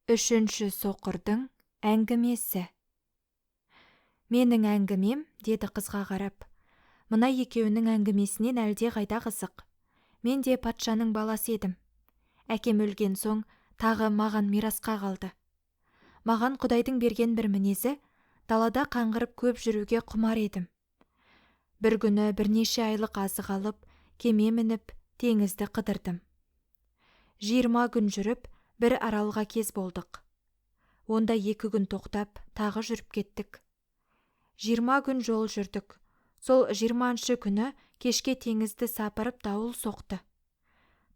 Үшінші соқырдың әңгімесі. Менің әңгімем, деді қызға қарап. Мына екеуінің әңгімесінен әлде қайда қызық. Мен де патшаның баласы едім. Әкем өлген соң тағы маған мирасқа қалды. Маған Құдайдың берген бір мінезі, далада қаңғырып көп жүруге құмар едім. Бір күні бірнеше айлық азық алып, кеме мініп, теңізді қыдырдым. 20 күн жүріп, бір аралға кез болдық. Онда 2 күн тоқтап, тағы жүріп кеттік. 20 күн жол жүрдік. Сол 20-шы күні кешке теңізді сапырып дауыл соқты.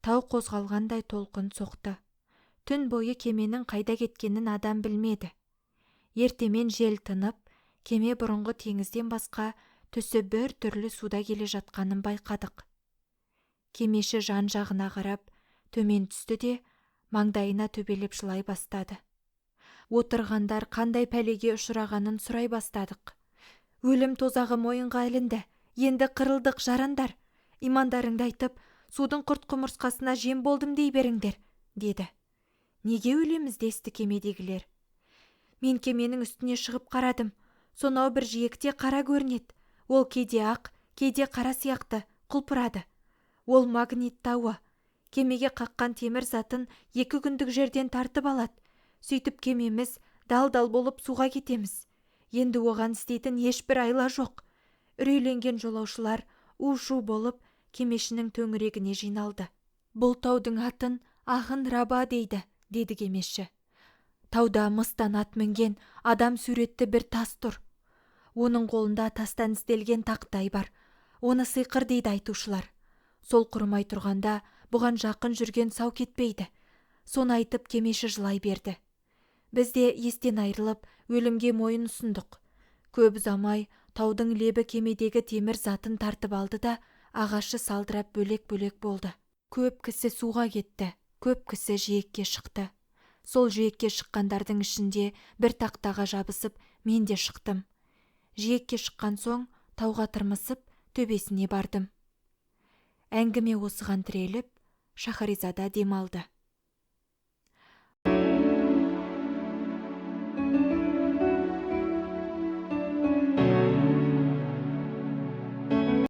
Тау қозғалғандай толқын соқты. Түн бойы кеменің қайда кеткенін адам білмеді. Ертемен жел тынып, кеме бұрынғы теңізден басқа түсі бір түрлі суда келе жатқанын байқадық. Кемеші жан-жағына қарап, төмен түсті де, маңдайына төбелеп жылай бастады. Отырғандар қандай пәлеге ұшырағанын сұрай бастадық. Өлім тозағы мойынға ілінді, енді қырылдық жарандар. Имандарыңды айтып, судың құрт-құмырсқасына жем болдым дей беріңдер, деді. Неге өлеміз, десті кемедегілер. Мен кеменің үстіне шығып қарадым. Сонау бір жиекте қара көрінеді. Ол кейде ақ, кейде қара сияқты құлпырады. Ол магнит тауы. Кемеге қаққан темір затын 2 күндік жерден тартып алады. Сөйтіп кемеміз дал-дал болып суға кетеміз. Енді оған істейтін ешбір айла жоқ. Үрейленген жолаушылар у-шу болып кемешінің төңірегіне жиналды. Бұл таудың атын Ахын Раба дейді, деді кемеші. Тауда мыстан ат мінген адам суретті бір тас тұр. Оның қолында тастан істелген тақтай бар. Оны сиқыр дейді айтушылар. Сол құрымай тұрғанда бұған жақын жүрген сау кетпейді. Соны айтып кемеші жылай берді. Біз де естен айрылып, өлімге мойын ұсындық. Көп ұзамай таудың лебі кемедегі темір затын тартып алды да, ағашы салдырап бөлек-бөлек болды. Көп кісі суға кетті, көп кісі жиекке шықты. Сол жиекке шыққандардың ішінде бір тақтаға жабысып, мен де шықтым. Жиекке шыққан соң тауға тырмысып, төбесіне бардым. Әңгіме осыған тіреліп, Шахаризада демалды.